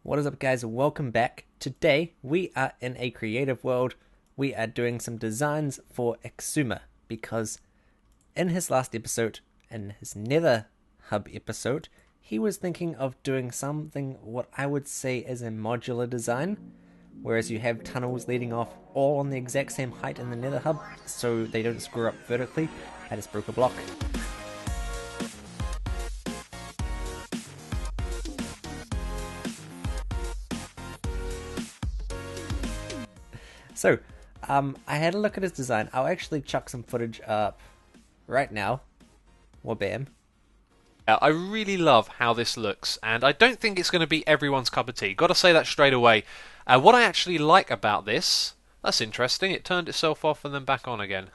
What is up, guys? Welcome back. Today we are in a creative world. We are doing some designs for Xisuma because in his last episode, in his Nether Hub episode, he was thinking of doing something what I would say is a modular design, whereas you have tunnels leading off all on the exact same height in the Nether Hub so they don't screw up vertically. I just broke a block. So, I had a look at his design. I'll actually chuck some footage up right now. Well, bam. I really love how this looks, and I don't think it's going to be everyone's cup of tea. Got to say that straight away. What I actually like about this, that's interesting. It turned itself off and then back on again.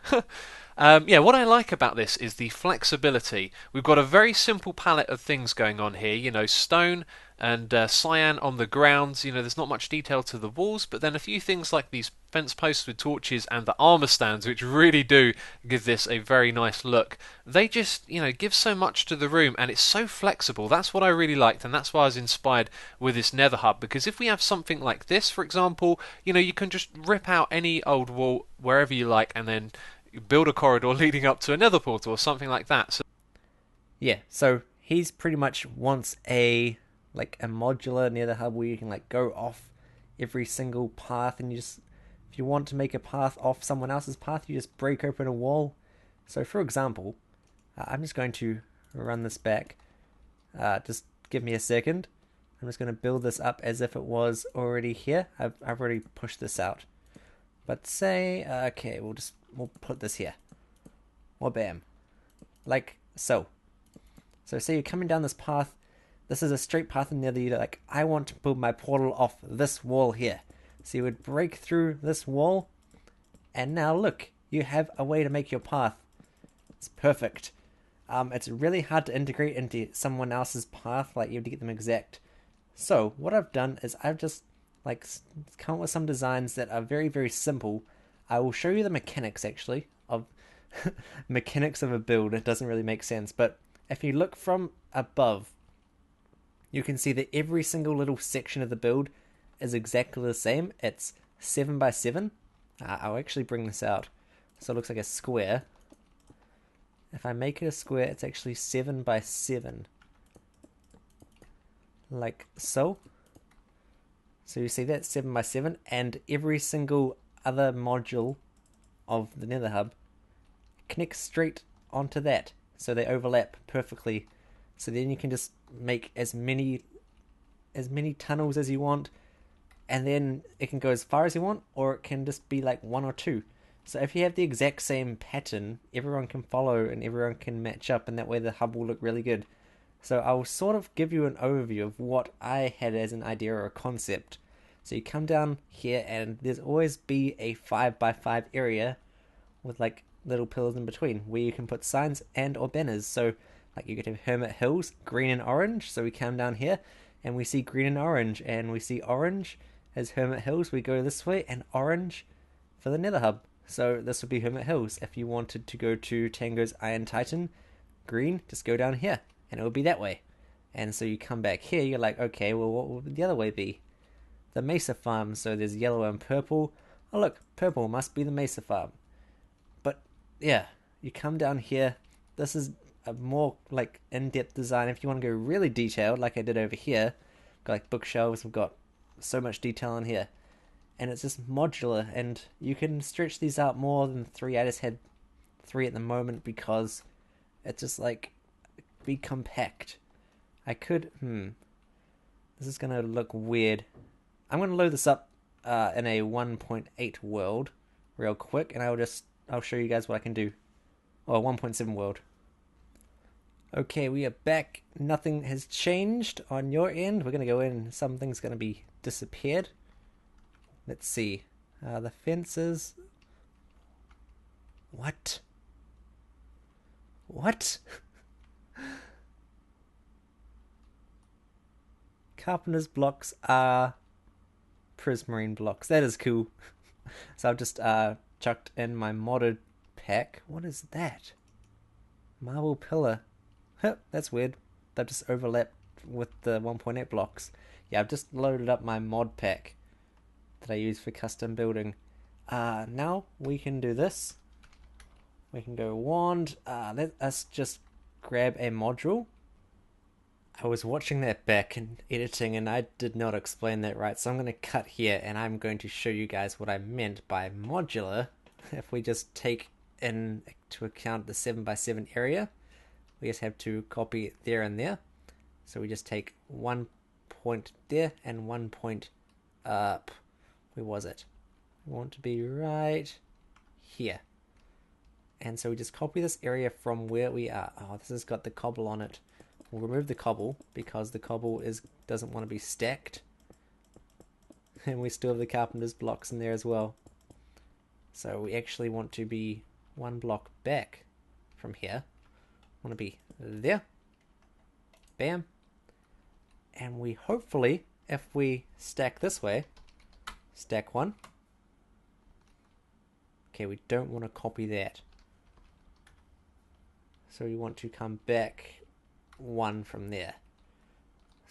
Yeah, what I like about this is the flexibility. We've got a very simple palette of things going on here. You know, stone and cyan on the grounds. You know, there's not much detail to the walls, but then a few things like these fence posts with torches and the armor stands, which really do give this a very nice look. They just, you know, give so much to the room, and it's so flexible. That's what I really liked, and that's why I was inspired with this Nether Hub. Because if we have something like this, for example, you know, you can just rip out any old wall wherever you like, and then build a corridor leading up to another portal or something like that. So Yeah, so he's pretty much wants a modular Nether Hub where you can go off every single path, and you just, if you want to make a path off someone else's path, you just break open a wall. So for example, I'm just going to run this back. Just give me a second. I'm just going to build this up as if it was already here. I've already pushed this out. But say, okay, we'll put this here. Well, bam. Like so. So say you're coming down this path. This is a straight path in there that you're like, I want to build my portal off this wall here. So you would break through this wall. And now look, you have a way to make your path. It's perfect. It's really hard to integrate into someone else's path. Like, you have to get them exact. So what I've done is I've just come up with some designs that are very, very simple. I will show you the mechanics actually of mechanics of a build. It doesn't really make sense, but if you look from above, you can see that every single little section of the build is exactly the same. It's 7 by 7. I'll actually bring this out so it looks like a square. If I make it a square, it's actually 7 by 7, like so. So you see that 7 by 7, and every single other module of the Nether Hub connects straight onto that. So they overlap perfectly. So then you can just make as many tunnels as you want, and then it can go as far as you want, or it can just be like one or two. So if you have the exact same pattern, everyone can follow and everyone can match up, and that way the hub will look really good. So I'll sort of give you an overview of what I had as an idea or a concept. So you come down here, and there's always be a 5 by 5 area with little pillars in between where you can put signs and or banners. So you could have Hermit Hills, green and orange. So we come down here and we see green and orange, and we see orange as Hermit Hills. We go this way, and orange for the Nether Hub. So this would be Hermit Hills. If you wanted to go to Tango's Iron Titan, green, just go down here, and it would be that way. And so you come back here, you're like, okay, well, what would the other way be? The Mesa Farm. So there's yellow and purple. Oh look, purple must be the Mesa Farm. But yeah, you come down here. This is a more in-depth design. If you want to go really detailed, like I did over here, got bookshelves. We've got so much detail in here, and it's just modular, and you can stretch these out more than 3. I just had 3 at the moment because it's just be compact. I could this is gonna look weird. I'm gonna load this up in a 1.8 world real quick, and I'll show you guys what I can do. Or 1.7 world. Okay, we are back. Nothing has changed on your end. We're gonna go in. Something's gonna be disappeared. Let's see. The fences. What? What? Carpenter's blocks are prismarine blocks. That is cool. So I've just chucked in my modded pack. What is that? Marble pillar. Huh, that's weird. That just overlapped with the 1.8 blocks. Yeah, I've just loaded up my mod pack that I use for custom building. Now we can do this. We can go wand. Let us just grab a module. I was watching that back and editing and I did not explain that right, so I'm going to cut here and I'm going to show you guys what I meant by modular. If we just take into account the 7x7 area, we just have to copy it there and there. So we just take 1 point there and 1 point up. Where was it? We want to be right here. And so we just copy this area from where we are. Oh, this has got the cobble on it. We'll remove the cobble because the cobble doesn't want to be stacked. And we still have the carpenter's blocks in there as well. So we actually want to be 1 block back from here. Want to be there. Bam. And we hopefully, if we stack this way, stack 1. Okay, we don't want to copy that. So we want to come back 1 from there.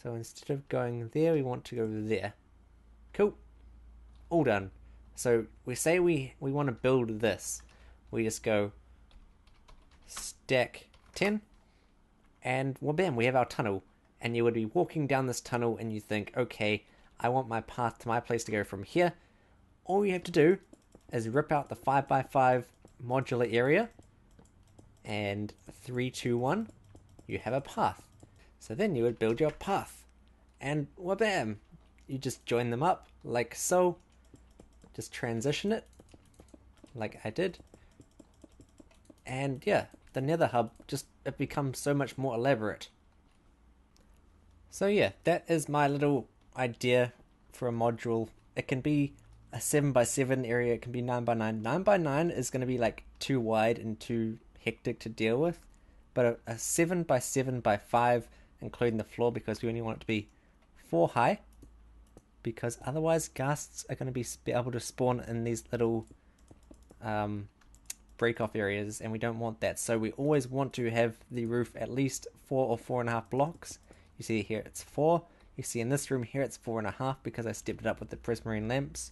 So instead of going there, we want to go there. Cool. All done. So we say we want to build this. We just go stack 10 and well, bam, we have our tunnel. And you would be walking down this tunnel and you think, okay, I want my path to my place to go from here. All you have to do is rip out the 5x5 modular area and 3, 2, 1, you have a path. So then you would build your path and wabam, you just join them up like so. Just transition it like I did, and yeah, the nether hub it becomes so much more elaborate. So yeah, that is my little idea for a module. It can be a 7x7 area, it can be 9x9. 9x9 is going to be like too wide and too hectic to deal with, but a 7x7x5, including the floor, because we only want it to be 4 high, because otherwise ghasts are going to be able to spawn in these little break off areas, and we don't want that. So we always want to have the roof at least 4 or 4.5 blocks. You see here it's 4. You see in this room here it's 4.5 because I stepped it up with the prismarine lamps.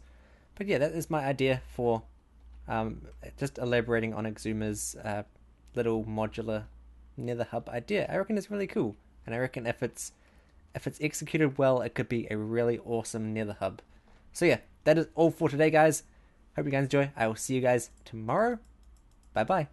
But yeah, that is my idea for just elaborating on Xisuma's little modular nether hub idea. I reckon it's really cool, and I reckon if it's executed well, it could be a really awesome nether hub. So yeah, that is all for today, guys. Hope you guys enjoy. I will see you guys tomorrow. Bye bye.